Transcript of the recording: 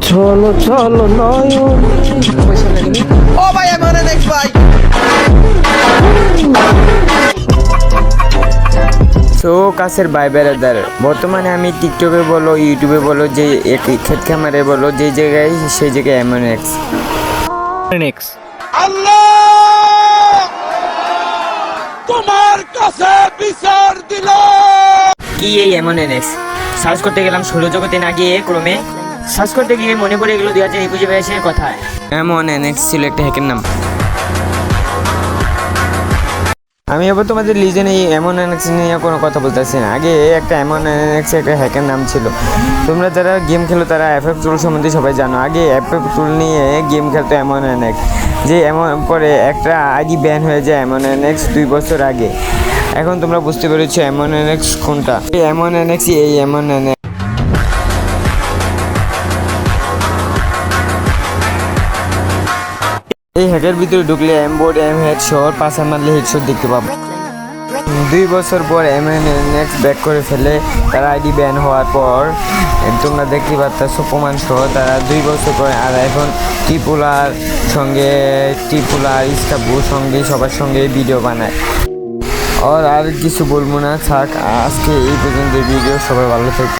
চলো চলো নয়ন। ও ভাই এমন নেক্সট ভাই। সো কাছের ভাই বেড়াদার, বর্তমানে আমি টিকটকে বলো ইউটিউবে বলো যে ক্ষেত খামারে বলো যে জায়গায় সেই জায়গায় এমন এক্স নেক্সট কি এই এমন এক্স সার্চ করতে গেলাম সৌরজগতে না গিয়ে ক্রমে সার্চ করতে গিয়ে মনে পড়ে গেল 2021 কথা। এমন এক্স ছিল একটা হ্যাকের নাম। আমি এবার তোমাদের লিজেন এই এমন এনএক্স নিয়ে কোনো কথা বলতেছি না। আগে একটা এমন এনএক্স একটা হ্যাকের নাম ছিল। তোমরা যারা গেম খেলো তারা এফএফ টুল সম্বন্ধে সবাই জানো। আগে এফএফ টুল নিয়ে গেম খেলতো এমন এনএক্স, যে এমন পরে একটা আইডি ব্যান হয়ে যায় এমন এনএক্স 2 বছর আগে। এখন তোমরা বুঝতে পেরেছো এমন এনএক্স কোনটা। এই এমন এনএক্স এই এমন এনএক্স এই হ্যাকের ভিতরে ঢুকলে এমবোর্ড এম হেড শট পাশা মারলে হেডশট দেখতে পাবো। 2 বছর পর এমএনএক্স ব্যাক করে ফেলে তারা আইডি ব্যান হওয়ার পর। তোমরা দেখতে পাচ্ছ প্রমাণ সহ তারা 2 বছর পরে। আর এখন টিপুলার সঙ্গে টিপুলার ইস্কাবুর সঙ্গে সবার সঙ্গে ভিডিও বানায়। আর কিছু বলবো না, থাক আজকে এই পর্যন্ত ভিডিও। সবাই ভালো থাকবে।